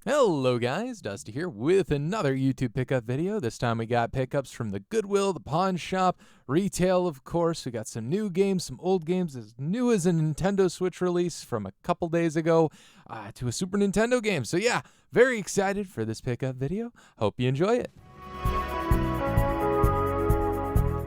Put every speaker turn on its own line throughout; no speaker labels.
Hello guys, Dusty here with another YouTube pickup video. This time we got pickups from the Goodwill, the pawn shop, retail of course. We got some new games, some old games, as new as a Nintendo Switch release from a couple days ago to a Super Nintendo game. So yeah, very excited for this pickup video. Hope you enjoy it.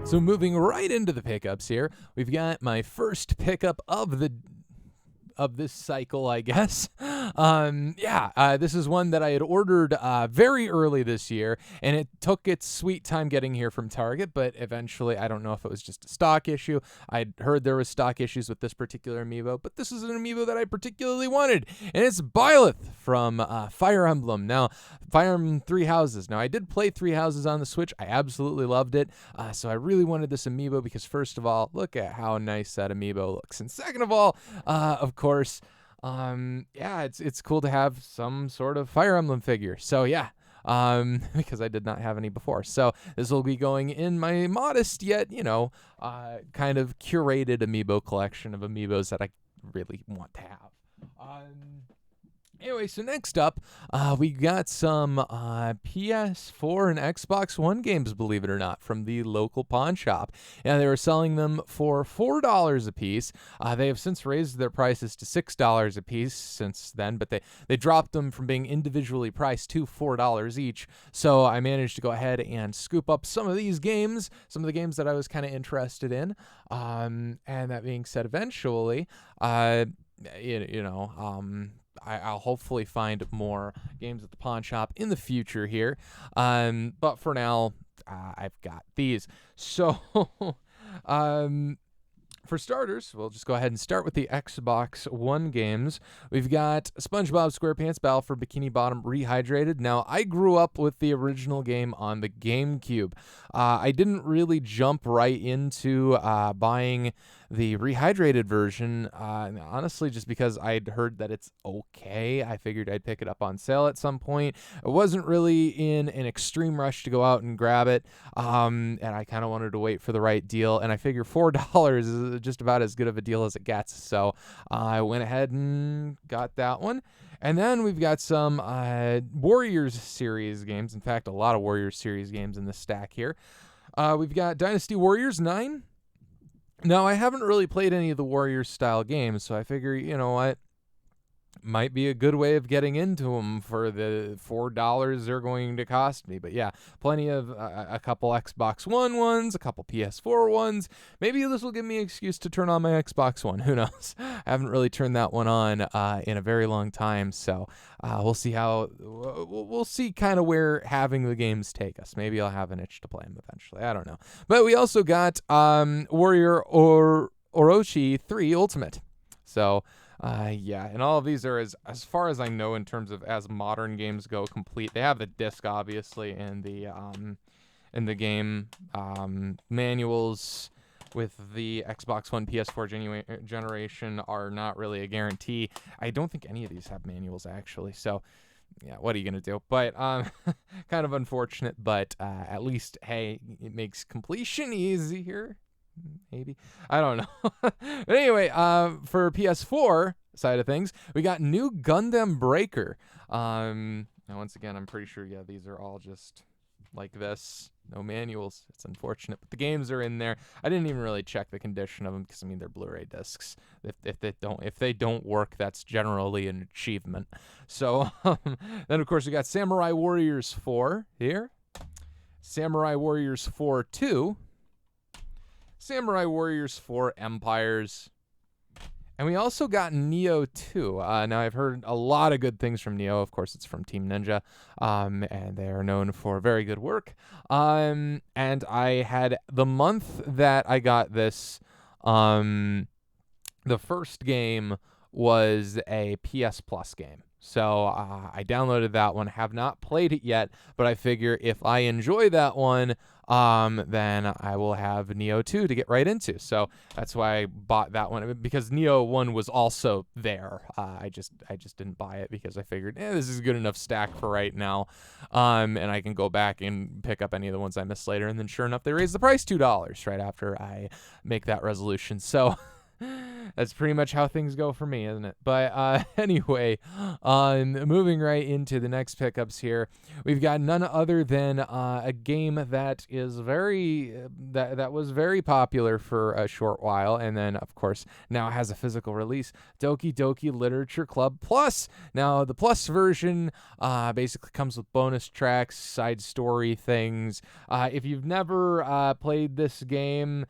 So moving right into the pickups here, we've got my first pickup of this cycle, I guess. This is one that I had ordered very early this year, and it took its sweet time getting here from Target, but eventually, I don't know if it was just a stock issue. I'd heard there was stock issues with this particular amiibo, but this is an amiibo that I particularly wanted, and it's Byleth from Fire Emblem. Now, Fire Emblem Three Houses. Now, I did play Three Houses on the Switch. I absolutely loved it, so I really wanted this amiibo because, first of all, look at how nice that amiibo looks, and second of all, of course, it's cool to have some sort of Fire Emblem figure. So yeah, because I did not have any before. So this will be going in my modest yet, kind of curated amiibo collection of amiibos that I really want to have. Anyway, so next up, we got some PS4 and Xbox One games, believe it or not, from the local pawn shop. And they were selling them for $4 a piece. They have since raised their prices to $6 a piece since then, but they dropped them from being individually priced to $4 each. So I managed to go ahead and scoop up some of these games, some of the games that I was kind of interested in. And that being said, eventually, I'll hopefully find more games at the pawn shop in the future here. But for now, I've got these. So, for starters, we'll just go ahead and start with the Xbox One games. We've got SpongeBob SquarePants Battle for Bikini Bottom Rehydrated. Now, I grew up with the original game on the GameCube. I didn't really jump right into buying the rehydrated version, honestly, just because I'd heard that it's okay. I figured I'd pick it up on sale at some point. I wasn't really in an extreme rush to go out and grab it, and I kind of wanted to wait for the right deal, and I figure $4 is just about as good of a deal as it gets, so I went ahead and got that one. And then we've got some Warriors series games. In fact, a lot of Warriors series games in this stack here. We've got Dynasty Warriors 9. Now, I haven't really played any of the Warriors-style games, so I figure, you know what, might be a good way of getting into them for the $4 they're going to cost me. But yeah, plenty of a couple Xbox One ones, a couple PS4 ones. Maybe this will give me an excuse to turn on my Xbox One. Who knows? I haven't really turned that one on in a very long time, so we'll see we'll see kind of where having the games take us. Maybe I'll have an itch to play them eventually. I don't know. But we also got Warrior Orochi 3 Ultimate. So and all of these are, as far as I know, in terms of as modern games go, complete. They have the disc, obviously, and the game manuals with the Xbox One, PS4 generation are not really a guarantee. I don't think any of these have manuals, actually, so yeah, what are you going to do? But kind of unfortunate, but at least, hey, it makes completion easier. Maybe. I don't know. But anyway, for PS4 side of things, we got new Gundam Breaker. Now, once again, I'm pretty sure, yeah, these are all just like this. No manuals. It's unfortunate, but the games are in there. I didn't even really check the condition of them because, I mean, they're Blu-ray discs. If they don't work, that's generally an achievement. So, then, of course, we got Samurai Warriors 4 here. Samurai Warriors 4 2. Samurai Warriors 4 Empires. And we also got Nioh 2. Now, I've heard a lot of good things from Nioh. Of course, it's from Team Ninja, and they are known for very good work. And I had the month that I got this, the first game was a PS Plus game. So I downloaded that one, have not played it yet, but I figure if I enjoy that one, then I will have Nioh 2 to get right into. So that's why I bought that one, because Nioh 1 was also there. I just didn't buy it because I figured, this is a good enough stack for right now, and I can go back and pick up any of the ones I missed later. And then sure enough, they raised the price $2 right after I make that resolution. So That's pretty much how things go for me, isn't it? But anyway, moving right into the next pickups here, we've got none other than a game that is that was very popular for a short while, and then of course now has a physical release. Doki Doki Literature Club Plus. Now the Plus version basically comes with bonus tracks, side story things. If you've never played this game,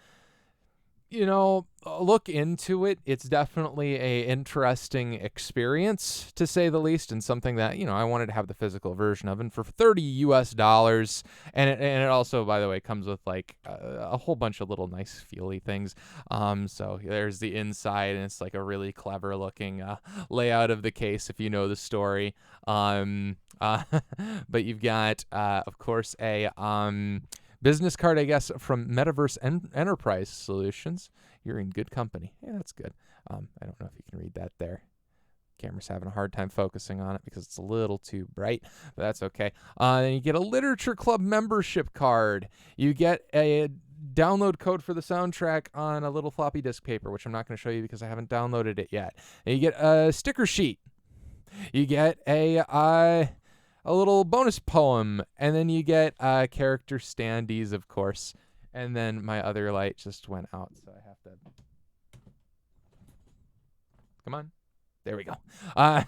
look into it. It's definitely a interesting experience, to say the least, and something that, I wanted to have the physical version of. And for $30 US, and it also, by the way, comes with like a whole bunch of little nice feely things. So there's the inside, and it's like a really clever looking layout of the case if you know the story. But you've got, of course, a business card, I guess, from Metaverse Enterprise Solutions. You're in good company. Yeah, that's good. I don't know if you can read that there. Camera's having a hard time focusing on it because it's a little too bright, but that's okay. Then you get a Literature Club membership card. You get a download code for the soundtrack on a little floppy disk paper, which I'm not going to show you because I haven't downloaded it yet. And you get a sticker sheet. You get a little bonus poem, and then you get character standees, of course. And then my other light just went out, so I have to... Come on. There we go. Yeah.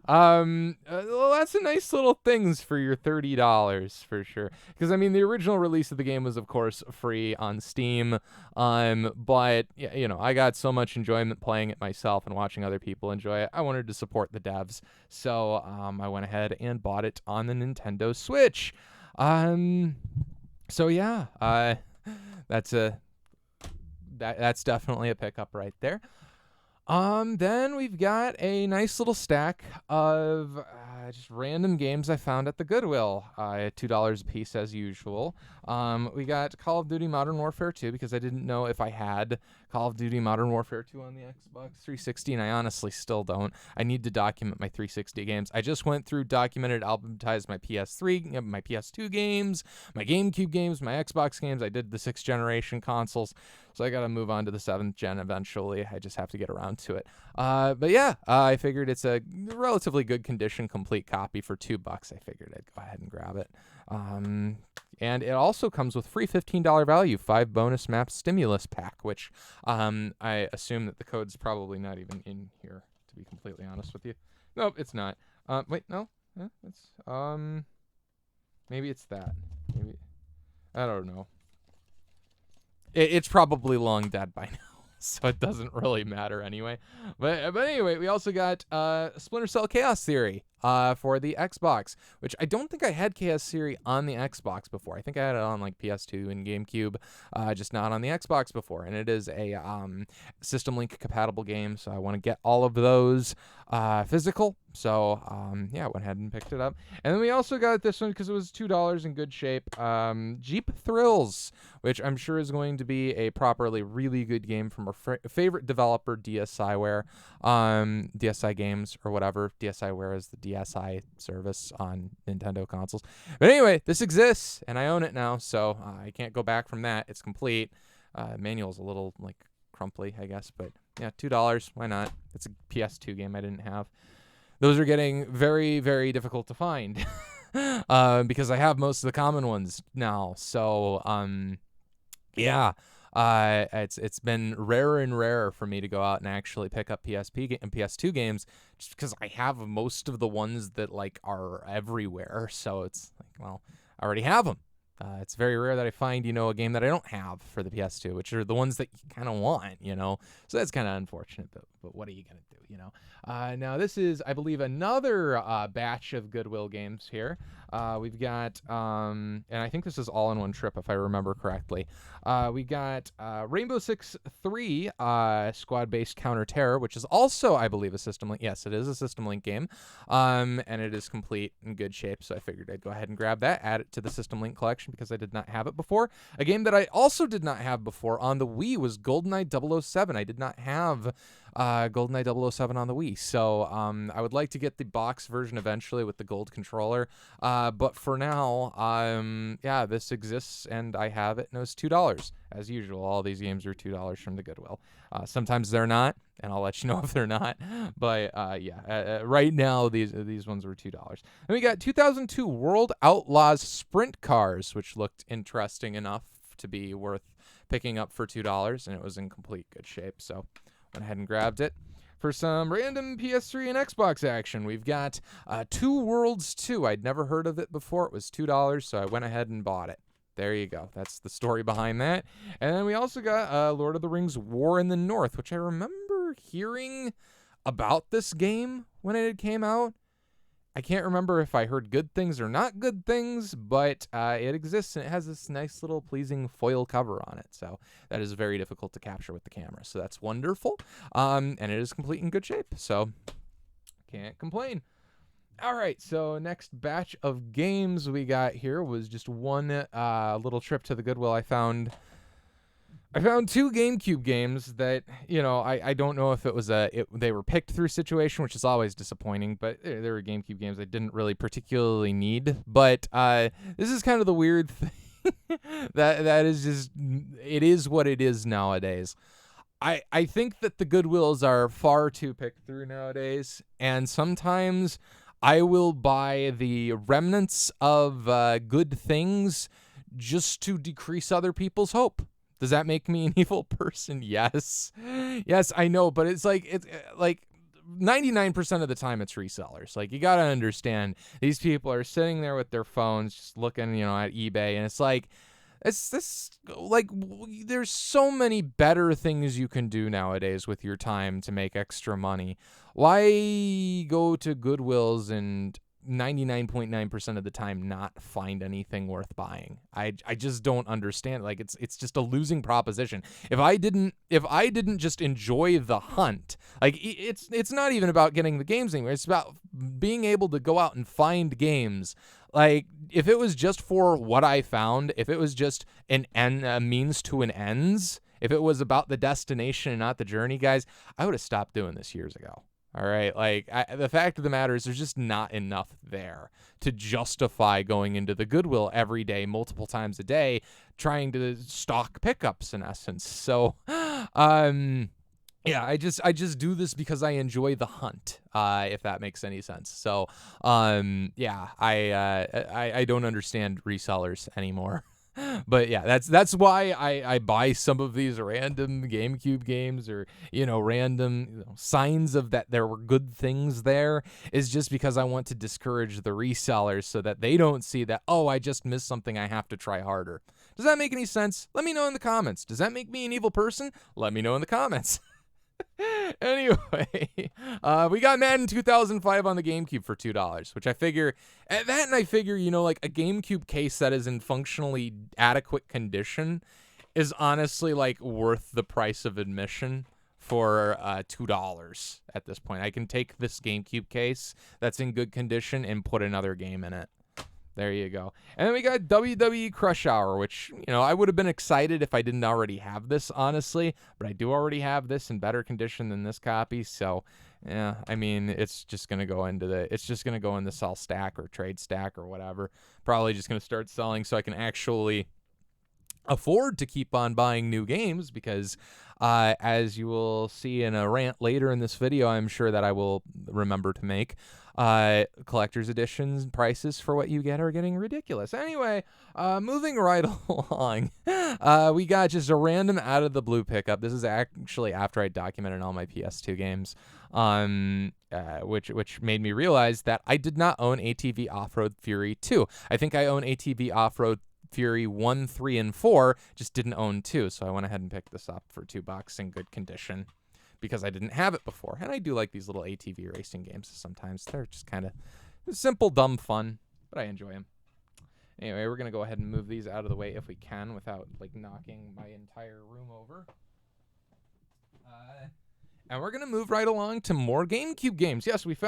Well, that's a nice little things for your $30 for sure. Because, the original release of the game was, of course, free on Steam. But, I got so much enjoyment playing it myself and watching other people enjoy it. I wanted to support the devs. So, I went ahead and bought it on the Nintendo Switch. So, yeah. That's definitely a pickup right there. Then we've got a nice little stack of just random games I found at the Goodwill, at $2 a piece as usual. We got Call of Duty Modern Warfare 2 because I didn't know if I had Call of Duty Modern Warfare 2 on the Xbox 360, and I honestly still don't. I need to document my 360 games. I just went through, documented, alphabetized my PS3, my PS2 games, my GameCube games, my Xbox games. I did the 6th generation consoles, so I got to move on to the 7th gen eventually. I just have to get around to it. But yeah, I figured it's a relatively good condition, complete copy for $2. I figured I'd go ahead and grab it. And it also comes with free $15 value, 5 bonus map stimulus pack, which I assume that the code's probably not even in here, to be completely honest with you. Nope, it's not. Wait, no, it's maybe it's that. Maybe, I don't know. It's probably long dead by now. So it doesn't really matter anyway. But anyway, we also got Splinter Cell Chaos Theory for the Xbox, which I don't think I had Chaos Theory on the Xbox before. I think I had it on like PS2 and GameCube, just not on the Xbox before. And it is a System Link compatible game, so I want to get all of those physical. So yeah, I went ahead and picked it up. And then we also got this one because it was $2 in good shape. Jeep Thrills, which I'm sure is going to be a properly really good game from our favorite developer, DSiWare, DSi Games or whatever. DSiWare is the DSi service on Nintendo consoles. But anyway, this exists and I own it now, so I can't go back from that. It's complete. Manual's a little like crumply, I guess, but yeah, $2. Why not? It's a PS2 game I didn't have. Those are getting very, very difficult to find because I have most of the common ones now. So, yeah, it's been rarer and rarer for me to go out and actually pick up PSP and PS2 games just because I have most of the ones that like are everywhere. So it's like, well, I already have them. It's very rare that I find, a game that I don't have for the PS2, which are the ones that you kind of want, So that's kind of unfortunate, but what are you going to do, Now, this is, I believe, another batch of Goodwill games here. We've got, and I think this is all in one trip, if I remember correctly. We got Rainbow Six 3 Squad-Based Counter-Terror, which is also, I believe, a System Link. Yes, it is a System Link game, and it is complete in good shape, so I figured I'd go ahead and grab that, add it to the System Link collection because I did not have it before. A game that I also did not have before on the Wii was GoldenEye 007. I did not have GoldenEye 007 on the Wii. So I would like to get the box version eventually with the gold controller. But for now, yeah, this exists and I have it, and it was $2. As usual, all these games are $2 from the Goodwill. Sometimes they're not, and I'll let you know if they're not. But yeah, right now these ones were $2. And we got 2002 World Outlaws Sprint Cars, which looked interesting enough to be worth picking up for $2, and it was in complete good shape. So went ahead and grabbed it. For some random PS3 and Xbox action, we've got Two Worlds 2. I'd never heard of it before. It was $2, so I went ahead and bought it. There you go. That's the story behind that. And then we also got Lord of the Rings War in the North, which I remember hearing about this game when it came out. I can't remember if I heard good things or not good things, but it exists, and it has this nice little pleasing foil cover on it. So that is very difficult to capture with the camera. So that's wonderful. And it is complete in good shape. So can't complain. All right, so next batch of games we got here was just one little trip to the Goodwill. I found two GameCube games that, I don't know if it was they were picked through situation, which is always disappointing, but there were GameCube games I didn't really particularly need. But this is kind of the weird thing that is just, it is what it is nowadays. I think that the Goodwills are far too picked through nowadays, and sometimes I will buy the remnants of good things just to decrease other people's hope. Does that make me an evil person? Yes. Yes, I know, but it's like 99% of the time it's resellers. Like, you got to understand, these people are sitting there with their phones just looking, at eBay, and it's like, there's so many better things you can do nowadays with your time to make extra money. Why go to Goodwills and 99.9% of the time not find anything worth buying? I just don't understand. Like, it's just a losing proposition. If I didn't just enjoy the hunt, like, it's not even about getting the games anywhere. It's about being able to go out and find games. Like, if it was just for what I found, if it was just a means to an ends, if it was about the destination and not the journey, guys, I would have stopped doing this years ago. All right, like, the fact of the matter is there's just not enough there to justify going into the Goodwill every day, multiple times a day, trying to stock pickups in essence. So, yeah, I just do this because I enjoy the hunt, if that makes any sense. So, yeah, I don't understand resellers anymore. But yeah, that's why I buy some of these random GameCube games, or random signs of that there were good things there, is just because I want to discourage the resellers so that they don't see that, oh, I just missed something, I have to try harder. Does that make any sense? Let me know in the comments. Does that make me an evil person? Let me know in the comments. Anyway, we got Madden 2005 on the GameCube for $2, which I figure, at that, and I figure, like, a GameCube case that is in functionally adequate condition is honestly, like, worth the price of admission for $2 at this point. I can take this GameCube case that's in good condition and put another game in it. There you go. And then we got WWE Crush Hour, which, I would have been excited if I didn't already have this, honestly. But I do already have this in better condition than this copy. So, yeah, I mean, it's just going to go into the sell stack or trade stack or whatever. Probably just going to start selling so I can actually afford to keep on buying new games, because as you will see in a rant later in this video, I'm sure that I will remember to make, collector's editions prices for what you get are getting ridiculous. Anyway, moving right along, we got just a random out of the blue pickup. This is actually after I documented all my PS2 games, which made me realize that I did not own ATV Off-Road Fury 2. I think I own ATV Off-Road Fury 1, 3, and 4, just didn't own 2, so I went ahead and picked this up for $2 in good condition because I didn't have it before. And I do like these little ATV racing games sometimes. They're just kind of simple, dumb fun, but I enjoy them. Anyway, we're going to go ahead and move these out of the way if we can without, like, knocking my entire room over. And we're going to move right along to more GameCube games. Yes, we've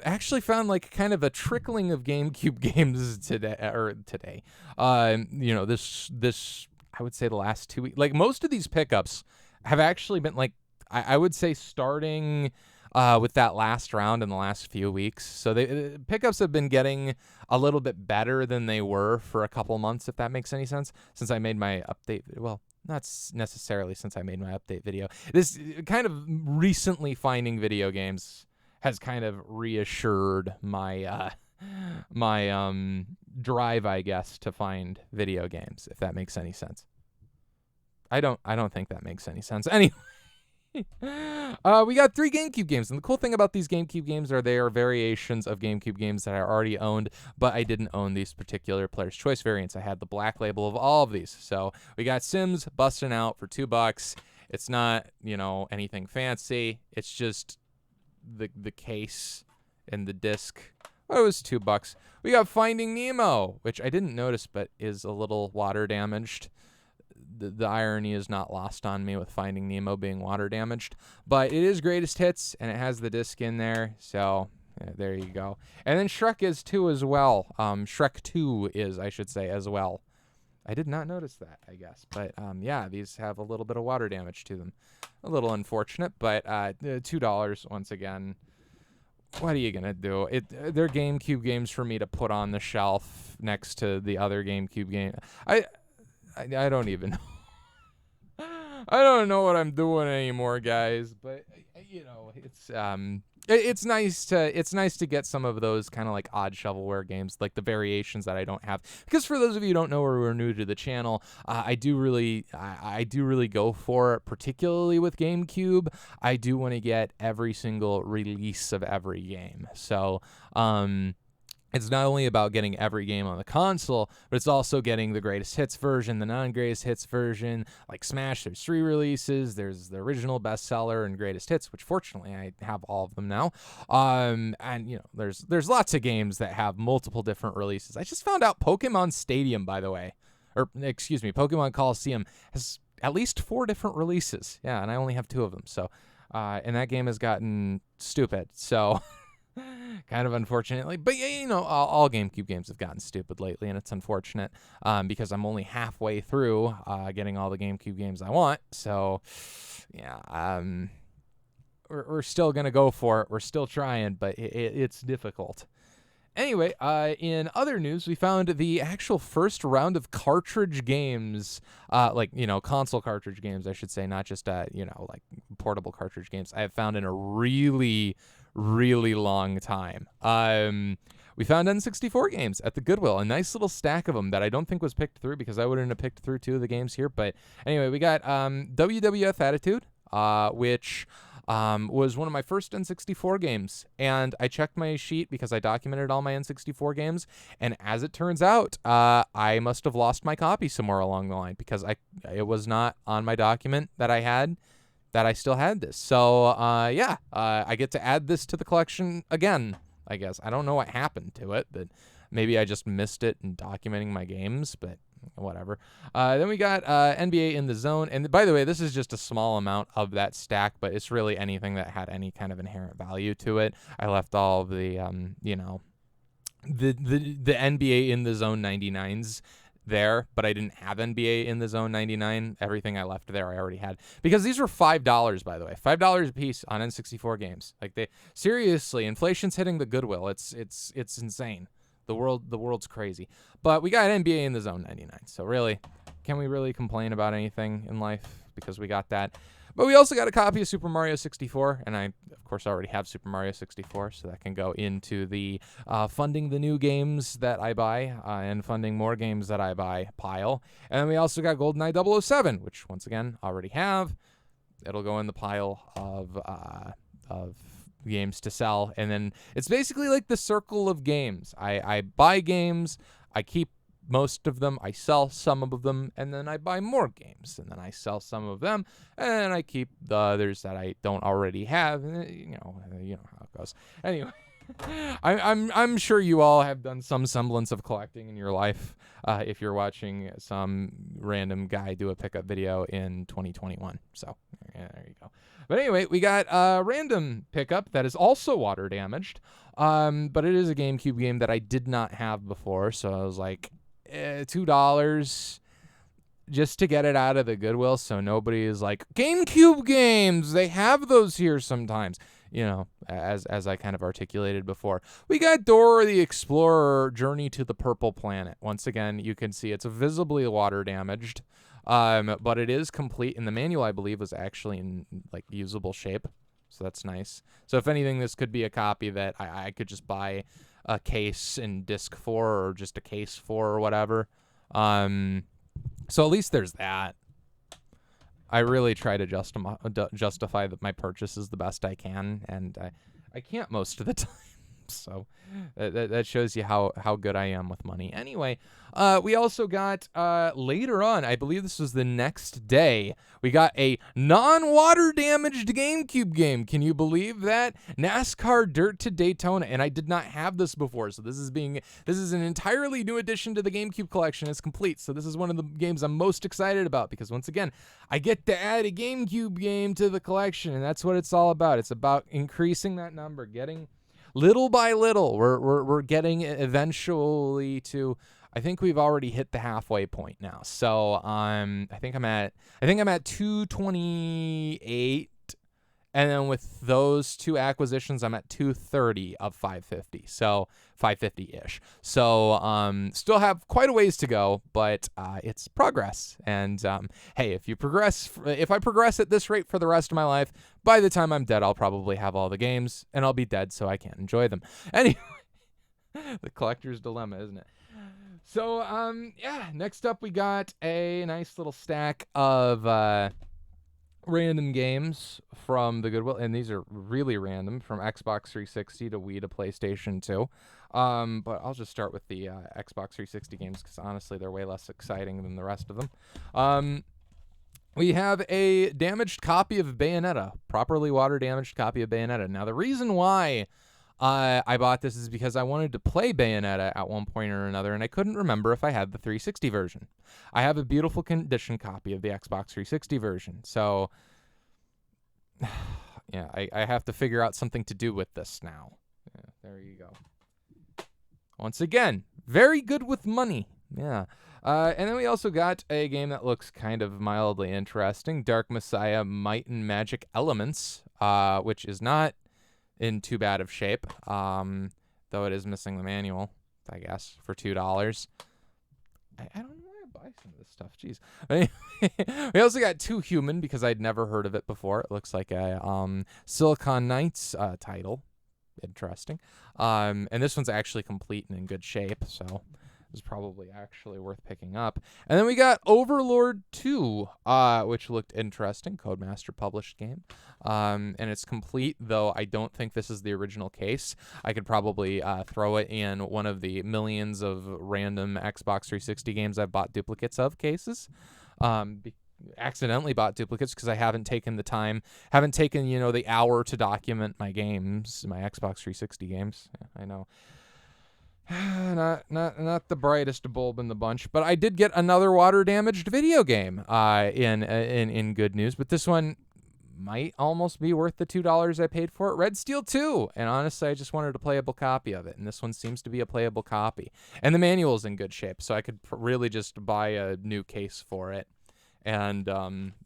actually found, like, kind of a trickling of GameCube games today. This I would say the last 2 weeks. Like, most of these pickups have actually been, like, I would say starting with that last round in the last few weeks. So the pickups have been getting a little bit better than they were for a couple months, if that makes any sense, since I made my update. Well, not necessarily since I made my update video. This kind of recently finding video games has kind of reassured my my drive, I guess, to find video games, if that makes any sense. I don't think that makes any sense. Anyway, we got 3 GameCube games, and the cool thing about these GameCube games are they are variations of GameCube games that I already owned, but I didn't own these particular Player's Choice variants. I had the black label of all of these. So we got Sims busting out for $2. It's not, anything fancy. It's just the case and the disc. Well, it was $2. We got Finding Nemo, which I didn't notice, but is a little water damaged. The irony is not lost on me with Finding Nemo being water damaged, but it is greatest hits and it has the disc in there. So there you go. And then Shrek is 2 as well. Shrek 2 is, I should say, as well. I did not notice that, I guess. But yeah, these have a little bit of water damage to them. A little unfortunate, but $2 once again. What are you going to do? They're GameCube games for me to put on the shelf next to the other GameCube game. I don't even know. I don't know what I'm doing anymore, guys. But it's nice to get some of those kind of like odd shovelware games, like the variations that I don't have. Because for those of you who don't know or who are new to the channel, I do really go for it, particularly with GameCube. I do want to get every single release of every game. So it's not only about getting every game on the console, but it's also getting the greatest hits version, the non-greatest hits version. Like Smash, there's 3 releases. There's the original bestseller and greatest hits, which fortunately I have all of them now. And there's lots of games that have multiple different releases. I just found out Pokemon Stadium, by the way, or excuse me, Pokemon Coliseum has at least 4 different releases. Yeah, and I only have 2 of them. So, and that game has gotten stupid. So. Kind of unfortunately, but all GameCube games have gotten stupid lately, and it's unfortunate because I'm only halfway through getting all the GameCube games I want. So, yeah, we're still gonna go for it. We're still trying, but it's difficult. Anyway, in other news, we found the actual first round of cartridge games, console cartridge games, I should say, not just like portable cartridge games. I have found in a really long time. We found N64 games at the Goodwill, a nice little stack of them that I don't think was picked through because I wouldn't have picked through 2 of the games here. But anyway, we got WWF Attitude, which was one of my first N64 games. And I checked my sheet because I documented all my N64 games. And as it turns out, I must have lost my copy somewhere along the line because it was not on my document that I still had this. So, I get to add this to the collection again, I guess. I don't know what happened to it, but maybe I just missed it in documenting my games, but whatever. Then we got NBA in the Zone. And by the way, this is just a small amount of that stack, but it's really anything that had any kind of inherent value to it. I left all of the, the NBA in the Zone 99s there, but I didn't have NBA in the Zone 99. Everything I left there I already had, because these were $5, by the way, $5 a piece on N64 games. Like, they seriously, inflation's hitting the Goodwill. It's insane. The world's crazy. But we got NBA in the Zone 99. So really, can we really complain about anything in life because we got that? But we also got a copy of Super Mario 64, and I, of course, already have Super Mario 64, so that can go into the funding the new games that I buy and funding more games that I buy pile. And then we also got GoldenEye 007, which, once again, already have. It'll go in the pile of games to sell. And then it's basically like the circle of games. I buy games, I keep most of them, I sell some of them, and then I buy more games, and then I sell some of them, and I keep the others that I don't already have. You know how it goes. Anyway, I'm sure you all have done some semblance of collecting in your life. If you're watching some random guy do a pickup video in 2021, so yeah, there you go. But anyway, we got a random pickup that is also water damaged, but it is a GameCube game that I did not have before, so I was like, $2. just to get it out of the Goodwill, so nobody is like, GameCube games, they have those here sometimes. As I kind of articulated before, we got Dora the Explorer Journey to the Purple Planet. Once again, you can see it's visibly water damaged, but it is complete, and the manual, I believe, was actually in like usable shape, so that's nice. So if anything, this could be a copy that I could just buy a case and disc for, or just a case for, or whatever. So at least there's that. I really try to justify that my purchases the best I can, and I can't most of the time. So that shows you how good I am with money. Anyway, we also got later on, I believe this was the next day, we got a non-water damaged GameCube game. Can you believe that? NASCAR Dirt to Daytona, and I did not have this before, so this is an entirely new addition to the GameCube collection. It's complete, so this is one of the games I'm most excited about, because once again, I get to add a GameCube game to the collection, and that's what it's all about. It's about increasing that number, getting little by little. We're getting eventually to, I think we've already hit the halfway point now. So I think I'm at 228, and then with those two acquisitions, I'm at 230 of 550. So 550-ish. So still have quite a ways to go, but it's progress. And hey, if I progress at this rate for the rest of my life, by the time I'm dead, I'll probably have all the games, and I'll be dead, so I can't enjoy them. Anyway, the collector's dilemma, isn't it? So yeah, next up we got a nice little stack of random games from the Goodwill, and these are really random, from Xbox 360 to Wii to PlayStation 2. But I'll just start with the Xbox 360 games, because honestly, they're way less exciting than the rest of them. We have a damaged copy of Bayonetta, properly water damaged copy of Bayonetta. Now, the reason why I bought this is because I wanted to play Bayonetta at one point or another, and I couldn't remember if I had the 360 version. I have a beautiful condition copy of the Xbox 360 version, so yeah, I have to figure out something to do with this now. Yeah, there you go. Once again, very good with money. Yeah. And then we also got a game that looks kind of mildly interesting, Dark Messiah Might and Magic Elements, which is not in too bad of shape, though it is missing the manual, I guess, for $2. I don't know why I buy some of this stuff. Jeez. We also got Too Human, because I'd never heard of it before. It looks like a Silicon Knights title. Interesting. And this one's actually complete and in good shape, so is probably actually worth picking up. And then we got Overlord 2, which looked interesting. Codemaster published game. And it's complete, though I don't think this is the original case. I could probably throw it in one of the millions of random Xbox 360 games I've bought duplicates of cases. Accidentally bought duplicates because I haven't taken the time, the hour to document my games, my Xbox 360 games. Yeah, I know. Not the brightest bulb in the bunch, but I did get another water damaged video game in good news, but this one might almost be worth the $2 I paid for it. Red Steel 2, and honestly, I just wanted a playable copy of it, and this one seems to be a playable copy, and the manual is in good shape, so I could really just buy a new case for it, and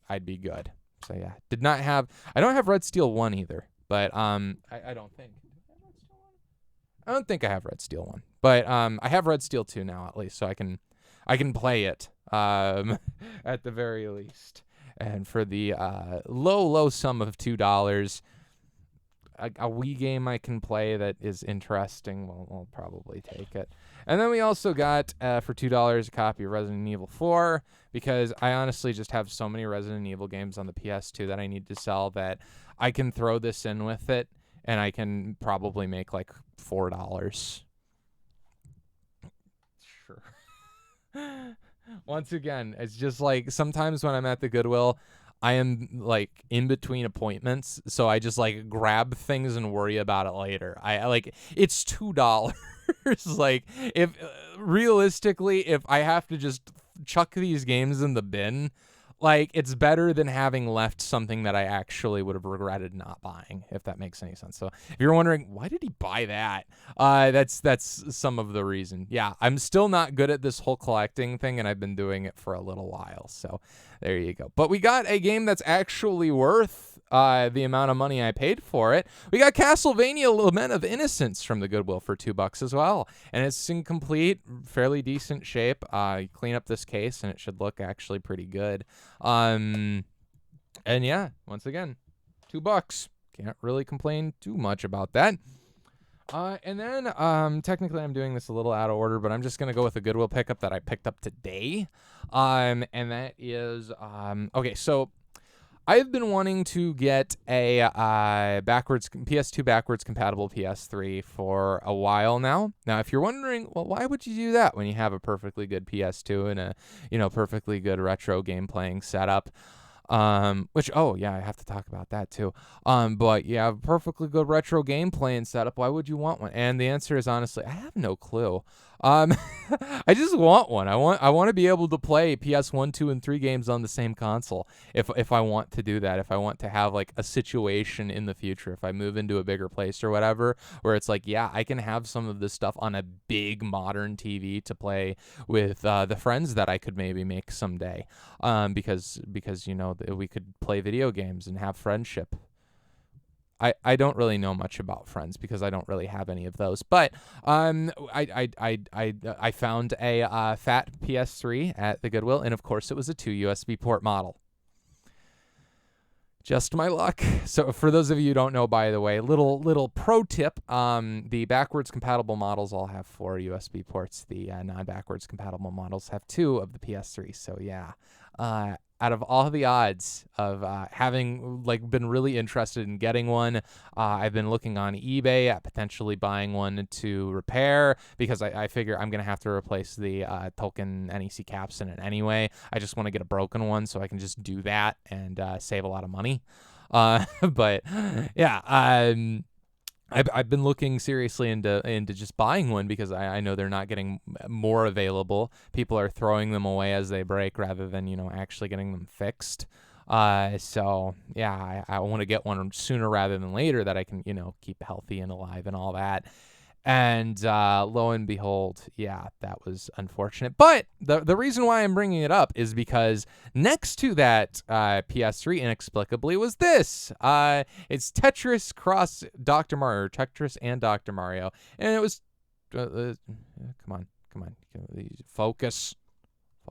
I'd be good. So yeah, I don't have Red Steel 1 either, but I don't think. I don't think I have Red Steel 1, but I have Red Steel 2 now, at least, so I can play it at the very least. And for the low sum of $2, a Wii game I can play that is interesting, well, I'll probably take it. And then we also got, for $2, a copy of Resident Evil 4, because I honestly just have so many Resident Evil games on the PS2 that I need to sell that I can throw this in with it, and I can probably make like $4. Sure. Once again, it's just like sometimes when I'm at the Goodwill, I am like in between appointments, so I just like grab things and worry about it later. I like, it's $2. Like, if realistically, if I have to just chuck these games in the bin, Like, it's better than having left something that I actually would have regretted not buying, if that makes any sense. So if you're wondering, why did he buy that? That's some of the reason. Yeah, I'm still not good at this whole collecting thing, and I've been doing it for a little while. So there you go. But we got a game that's actually worth the amount of money I paid for it. We got Castlevania Lament of Innocence from the Goodwill for $2 as well. And it's in complete, fairly decent shape. You clean up this case and it should look actually pretty good. And yeah, once again, $2. Can't really complain too much about that. And then technically I'm doing this a little out of order, but I'm just going to go with a Goodwill pickup that I picked up today. And that is, okay, so I've been wanting to get a PS2 backwards compatible PS3 for a while now. Now, if you're wondering, well, why would you do that when you have a perfectly good PS2 and a perfectly good retro game playing setup? Which, oh yeah, I have to talk about that too. But you have a perfectly good retro game playing setup. Why would you want one? And the answer is honestly, I have no clue. I just want one. I want to be able to play PS1, 2, and 3 games on the same console. If I want to do that, if I want to have like a situation in the future, if I move into a bigger place or whatever, where it's like, yeah, I can have some of this stuff on a big modern TV to play with the friends that I could maybe make someday. Because we could play video games and have friendship. I don't really know much about Friends because I don't really have any of those. But I found a fat PS3 at the Goodwill, and of course it was a 2 USB port model. Just my luck. So for those of you who don't know, by the way, little pro tip, the backwards compatible models all have 4 USB ports. The non-backwards compatible models have 2 of the PS3. So yeah, out of all the odds of having been really interested in getting one, I've been looking on eBay at potentially buying one to repair because I figure I'm going to have to replace the Tolkien NEC caps in it anyway. I just want to get a broken one so I can just do that and save a lot of money. But yeah, I've been looking seriously into just buying one because I know they're not getting more available. People are throwing them away as they break rather than actually getting them fixed. So yeah, I want to get one sooner rather than later that I can keep healthy and alive and all that. And lo and behold, yeah, that was unfortunate. But the reason why I'm bringing it up is because next to that PS3, inexplicably, was this. It's Tetris Cross Dr. Mario, or Tetris and Dr. Mario. And it was... come on. Focus.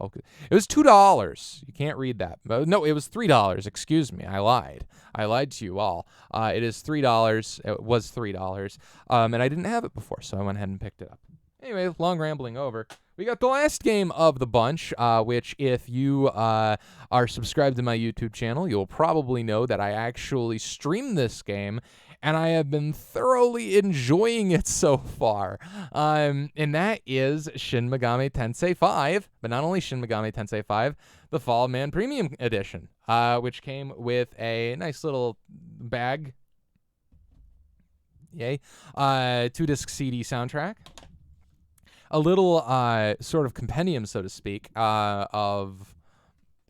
It was $2. You can't read that. No, it was $3. Excuse me. I lied. I lied to you all. It is $3. It was $3. And I didn't have it before, so I went ahead and picked it up. Anyway, long rambling over. We got the last game of the bunch, which if you are subscribed to my YouTube channel, you'll probably know that I actually streamed this game, and I have been thoroughly enjoying it so far. And that is Shin Megami Tensei 5, but not only Shin Megami Tensei 5, the Fall of Man Premium Edition, which came with a nice little bag. Yay. 2-disc CD soundtrack. A little sort of compendium, so to speak, of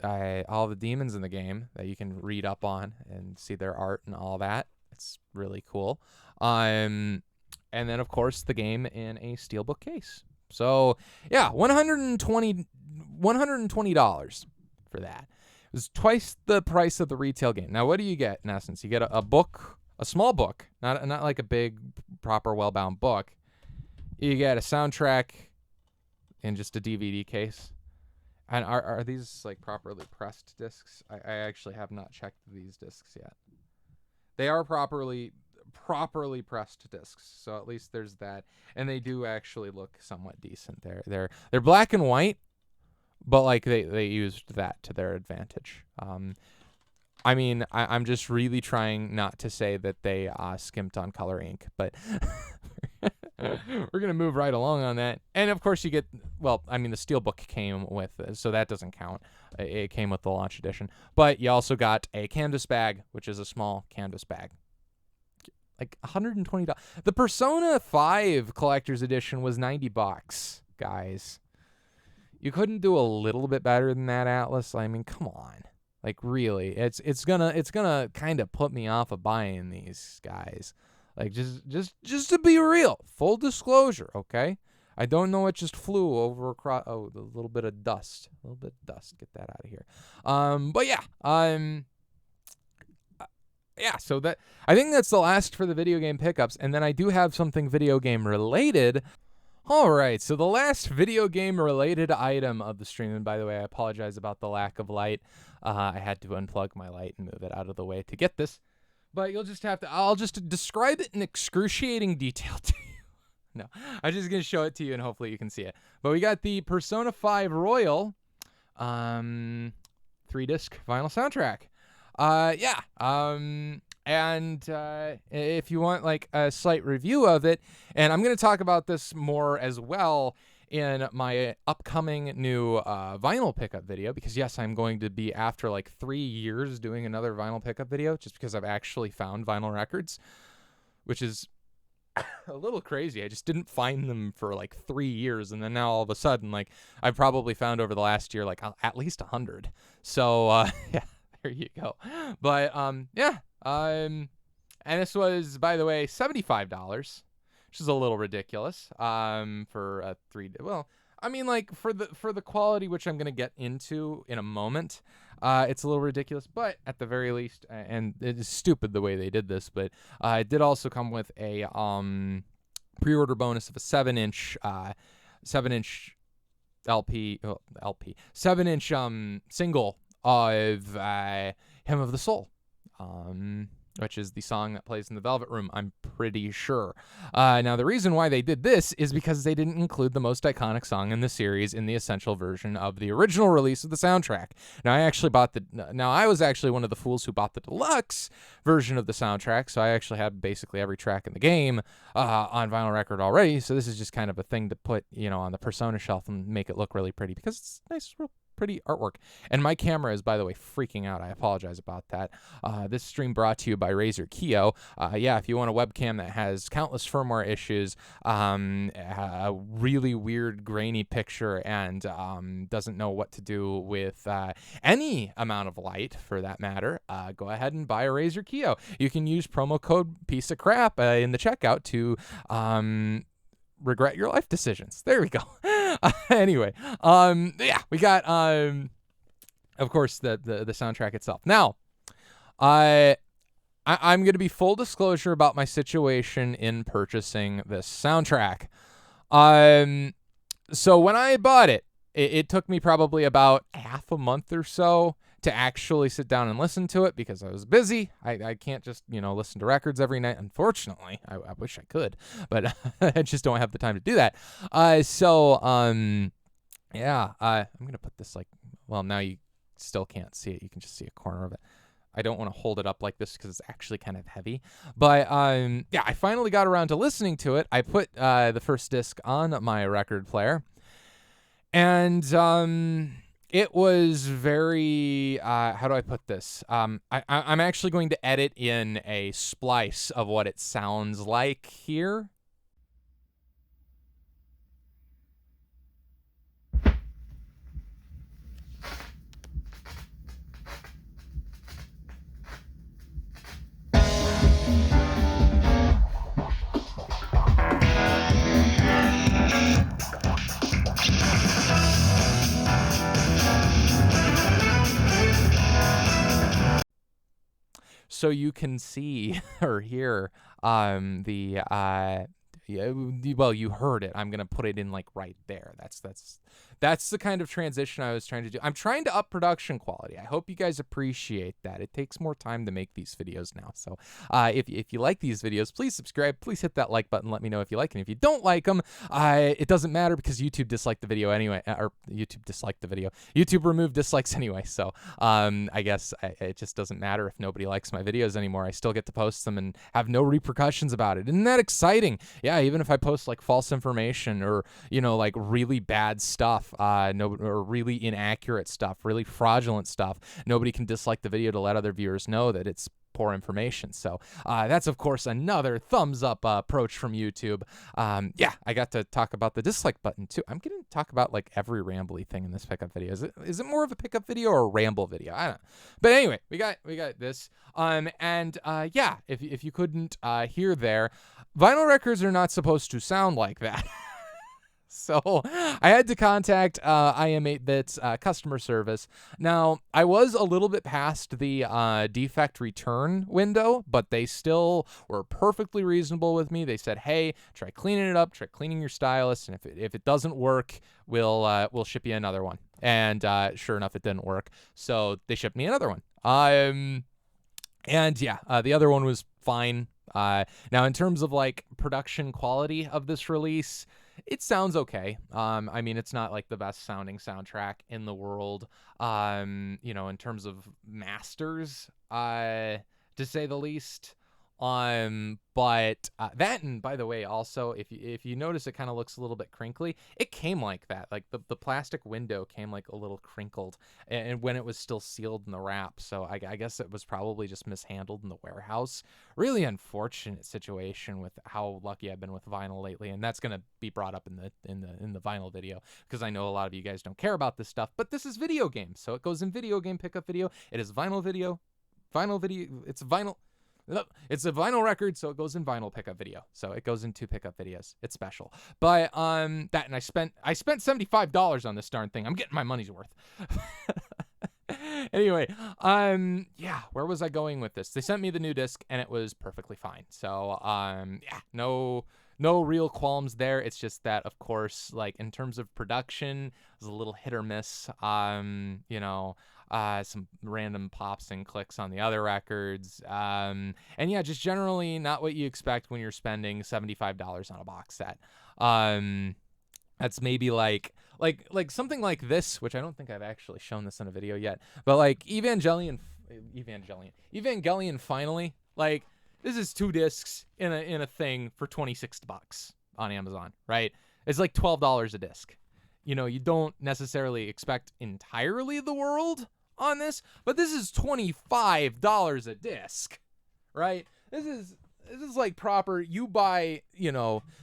all the demons in the game that you can read up on and see their art and all that. It's really cool. And then, of course, the game in a steelbook case. So, yeah, $120 for that. It was twice the price of the retail game. Now, what do you get, in essence? You get a book, a small book, not like a big, proper, well-bound book. You get a soundtrack and just a DVD case. And are these like properly pressed discs? I actually have not checked these discs yet. They are properly pressed discs, so at least there's that. And they do actually look somewhat decent. They're black and white, but like they used that to their advantage. I mean, I'm just really trying not to say that they skimped on color ink, but we're going to move right along on that. And, of course, you get, well, I mean, the Steelbook came with, so that doesn't count. It came with the launch edition. But you also got a canvas bag, which is a small canvas bag. Like $120. The Persona 5 Collector's Edition was $90, guys. You couldn't do a little bit better than that, Atlas. I mean, come on. Like, really, it's gonna kind of put me off of buying these guys. Like, just to be real, full disclosure, okay? I don't know. It just flew over across. Oh, a little bit of dust. A little bit of dust. Get that out of here. But yeah. Yeah. So that, I think that's the last for the video game pickups, and then I do have something video game related. All right, so the last video game related item of the stream, and by the way, I apologize about the lack of light. I had to unplug my light and move it out of the way to get this, but you'll just have to, I'll just describe it in excruciating detail to you. No, I'm just going to show it to you and hopefully you can see it. But we got the Persona 5 Royal 3-disc vinyl soundtrack. Yeah. And if you want like a slight review of it, and I'm going to talk about this more as well in my upcoming new vinyl pickup video, because yes, I'm going to be, after like 3 years, doing another vinyl pickup video, just because I've actually found vinyl records, which is a little crazy. I just didn't find them for like 3 years, and then now all of a sudden, like, I've probably found over the last year like at least 100. So yeah, there you go. But yeah. And this was, by the way, $75, which is a little ridiculous. For a 3D. Well, I mean, like, for the quality, which I'm gonna get into in a moment, it's a little ridiculous. But at the very least, and it is stupid the way they did this, but it did also come with a pre-order bonus of a 7-inch LP, 7-inch single of Hymn of the Soul. Which is the song that plays in the Velvet Room, I'm pretty sure. Now, the reason why they did this is because they didn't include the most iconic song in the series in the essential version of the original release of the soundtrack. Now, I was actually one of the fools who bought the deluxe version of the soundtrack, so I actually had basically every track in the game on vinyl record already, so this is just kind of a thing to put, on the Persona shelf and make it look really pretty, because it's nice, real pretty artwork. And my camera is, by the way, freaking out. I apologize about that. This stream brought to you by Razer Kiyo. Yeah, if you want a webcam that has countless firmware issues, a really weird grainy picture, and doesn't know what to do with any amount of light, for that matter, go ahead and buy a Razer Kiyo. You can use promo code piece of crap in the checkout to regret your life decisions. There we go. Anyway, yeah, we got of course the soundtrack itself. Now, I'm going to be full disclosure about my situation in purchasing this soundtrack. So when I bought it, it took me probably about half a month or so to actually sit down and listen to it, because I was busy. I can't just, listen to records every night. Unfortunately, I wish I could, but I just don't have the time to do that. Yeah, I'm going to put this now you still can't see it. You can just see a corner of it. I don't want to hold it up like this because it's actually kind of heavy. But yeah, I finally got around to listening to it. I put the first disc on my record player, and it was very, how do I put this? I'm actually going to edit in a splice of what it sounds like here. So you can see or hear well, you heard it. I'm gonna put it in right there. That's the kind of transition I was trying to do. I'm trying to up production quality. I hope you guys appreciate that. It takes more time to make these videos now. So if you like these videos, please subscribe. Please hit that like button. Let me know if you like it. And if you don't like them, it doesn't matter, because YouTube disliked the video anyway. Or YouTube disliked the video. YouTube removed dislikes anyway. So I guess it just doesn't matter if nobody likes my videos anymore. I still get to post them and have no repercussions about it. Isn't that exciting? Yeah, even if I post false information or really bad stuff, or really inaccurate stuff, really fraudulent stuff, nobody can dislike the video to let other viewers know that it's poor information. So that's, of course, another thumbs up approach from YouTube. Yeah, I got to talk about the dislike button too. I'm going to talk about like every rambly thing in this pickup video. Is it more of a pickup video or a ramble video? I don't know. But anyway, we got this. Yeah, if you couldn't hear there, vinyl records are not supposed to sound like that. So I had to contact IM8-Bit's customer service. Now, I was a little bit past the defect return window, but they still were perfectly reasonable with me. They said, hey, try cleaning it up, try cleaning your stylus, and if it doesn't work, we'll ship you another one. And sure enough, it didn't work. So they shipped me another one. And yeah, the other one was fine. Now, in terms of like production quality of this release, it sounds okay. I mean, it's not like the best sounding soundtrack in the world, in terms of masters, to say the least. But that, and by the way, also, if you notice, it kind of looks a little bit crinkly. It came like that. Like the plastic window came like a little crinkled, and when it was still sealed in the wrap. So I guess it was probably just mishandled in the warehouse. Really unfortunate situation with how lucky I've been with vinyl lately, and that's gonna be brought up in the vinyl video, because I know a lot of you guys don't care about this stuff. But this is video games, so it goes in video game pickup video. It is vinyl video. It's vinyl. It's a vinyl record, so it goes in vinyl pickup video. So it goes in 2 pickup videos. It's special. But that, and I spent $75 on this darn thing. I'm getting my money's worth. Anyway, yeah, where was I going with this? They sent me the new disc, and it was perfectly fine. So yeah, no real qualms there. It's just that, of course, like in terms of production, it was a little hit or miss. Some random pops and clicks on the other records. And yeah, just generally not what you expect when you're spending $75 on a box set. That's maybe like something like this, which I don't think I've actually shown this in a video yet, but like Evangelion finally, like, this is 2 discs in a thing for $26 on Amazon, right? It's like $12 a disc. You don't necessarily expect entirely the world on this, but this is $25 a disc, right? This is like proper. You buy,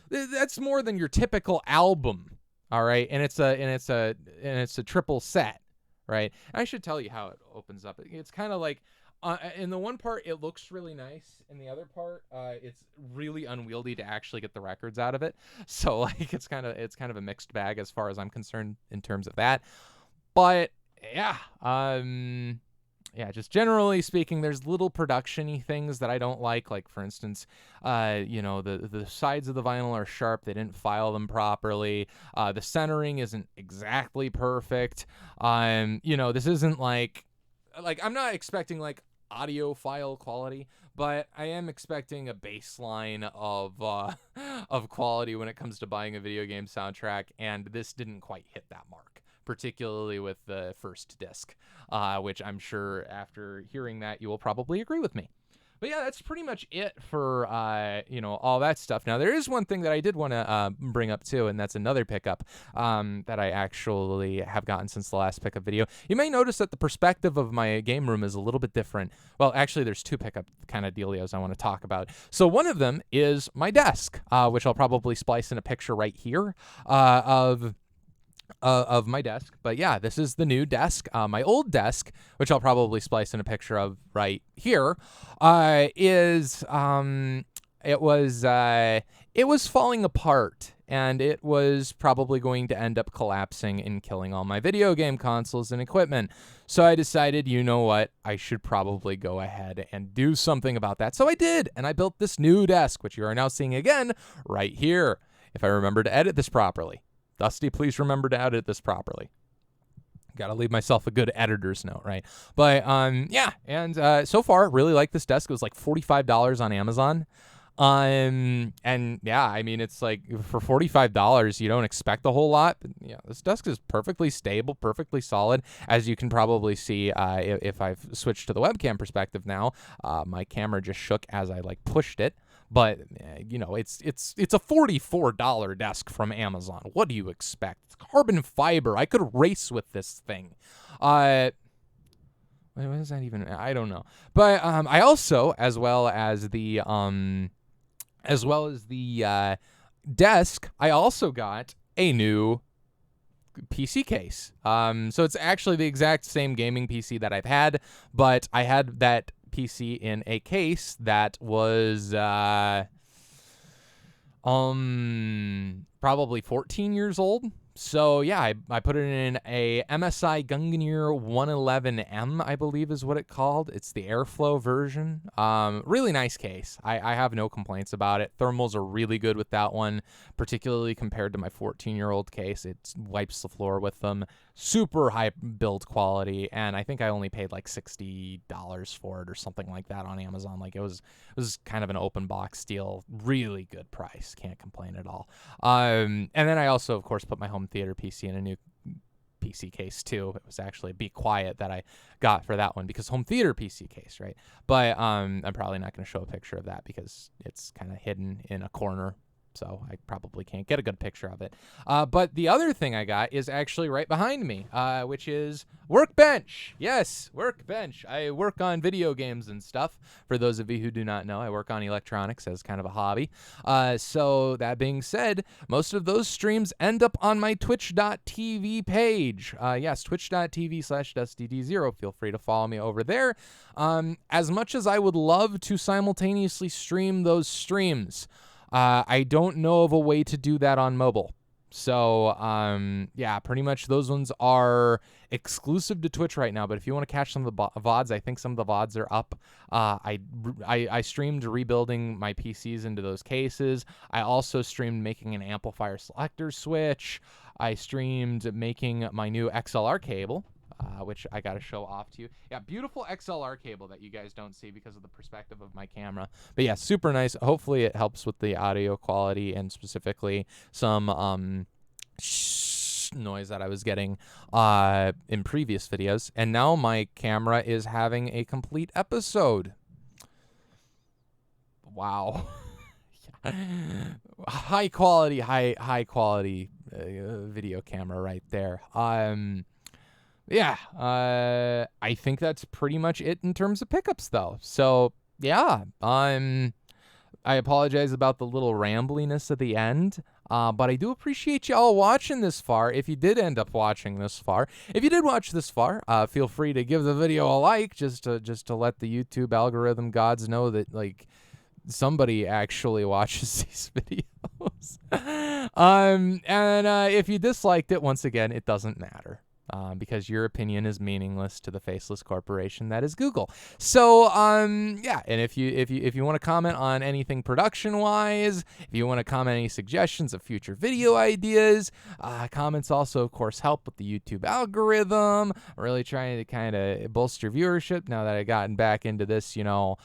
that's more than your typical album, all right? And it's a triple set, right? And I should tell you how it opens up. It's kind of like, in the one part it looks really nice, in the other part it's really unwieldy to actually get the records out of it. So like it's kind of a mixed bag as far as I'm concerned in terms of that. But yeah, just generally speaking, there's little production-y things that I don't like. Like, for instance, the sides of the vinyl are sharp. They didn't file them properly. The centering isn't exactly perfect. This isn't like I'm not expecting like audio file quality, but I am expecting a baseline of quality when it comes to buying a video game soundtrack, and this didn't quite hit that mark, particularly with the first disc, which I'm sure after hearing that you will probably agree with me. But yeah, that's pretty much it for, all that stuff. Now, there is one thing that I did want to bring up, too, and that's another pickup that I actually have gotten since the last pickup video. You may notice that the perspective of my game room is a little bit different. Well, actually, there's 2 pickup kind of dealios I want to talk about. So one of them is my desk, which I'll probably splice in a picture right here of my desk. But yeah, this is the new desk. My old desk, which I'll probably splice in a picture of right here, it was falling apart, and it was probably going to end up collapsing and killing all my video game consoles and equipment. So I decided, you know what, I should probably go ahead and do something about that. So I did, and I built this new desk, which you are now seeing again right here, if I remember to edit this properly. Dusty, please remember to edit this properly. Got to leave myself a good editor's note, right? But yeah, and so far, really like this desk. It was like $45 on Amazon. And yeah, I mean, it's like for $45, you don't expect a whole lot. But yeah, this desk is perfectly stable, perfectly solid. As you can probably see, if I've switched to the webcam perspective now, my camera just shook as I like pushed it. But it's a $44 desk from Amazon. What do you expect? It's carbon fiber. I could race with this thing. what is that even? I don't know. But I also, as well as the desk, I also got a new PC case. So it's actually the exact same gaming PC that I've had, but I had that PC in a case that was probably 14 years old. So yeah, I put it in a MSI Gungnir 111M, I believe is what it called. It's the airflow version. Really nice case. I have no complaints about it. Thermals are really good with that one, particularly compared to my 14-year-old case. It wipes the floor with them. Super high build quality, and I think I only paid like $60 for it or something like that on Amazon. Like it was kind of an open box deal. Really good price. Can't complain at all. And then I also, of course, put my home theater PC in a new PC case too. It was actually Be Quiet that I got for that one because home theater PC case, right? But I'm probably not going to show a picture of that because it's kind of hidden in a corner. So I probably can't get a good picture of it. But the other thing I got is actually right behind me, which is Workbench. Yes, Workbench. I work on video games and stuff. For those of you who do not know, I work on electronics as kind of a hobby. So that being said, most of those streams end up on my twitch.tv page. Yes, twitch.tv/DustyD0. Feel free to follow me over there. As much as I would love to simultaneously stream those streams, I don't know of a way to do that on mobile. So, yeah, pretty much those ones are exclusive to Twitch right now. But if you want to catch some of the VODs, I think some of the VODs are up. I streamed rebuilding my PCs into those cases. I also streamed making an amplifier selector switch. I streamed making my new XLR cable, which I got to show off to you. Yeah, beautiful XLR cable that you guys don't see because of the perspective of my camera. But yeah, super nice. Hopefully it helps with the audio quality and specifically some noise that I was getting in previous videos. And now my camera is having a complete episode. Wow. High quality video camera right there. Yeah, I think that's pretty much it in terms of pickups, though. So, yeah, I apologize about the little rambliness at the end, but I do appreciate y'all watching this far. If you did end up watching this far, if you did watch this far, feel free to give the video a like, just to let the YouTube algorithm gods know that, like, somebody actually watches these videos. And if you disliked it, once again, it doesn't matter. Because your opinion is meaningless to the faceless corporation that is Google. So, yeah, and if you want to comment on anything production-wise, if you want to comment any suggestions of future video ideas, comments also, of course, help with the YouTube algorithm. I'm really trying to kind of bolster viewership now that I've gotten back into this, a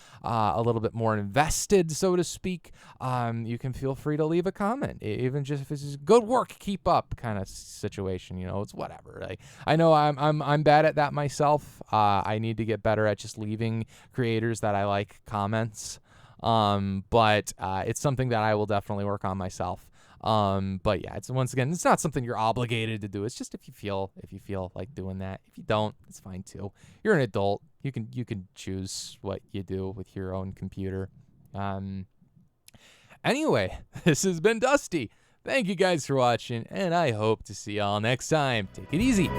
little bit more invested, so to speak. You can feel free to leave a comment, even just if it's good work, keep up kind of situation. It's whatever. I know I'm bad at that myself. I need to get better at just leaving creators that I like comments. But it's something that I will definitely work on myself. But yeah, it's not something you're obligated to do. It's just if you feel like doing that. If you don't, it's fine too. You're an adult. You can choose what you do with your own computer. Anyway, this has been Dusty. Thank you guys for watching, and I hope to see y'all next time. Take it easy.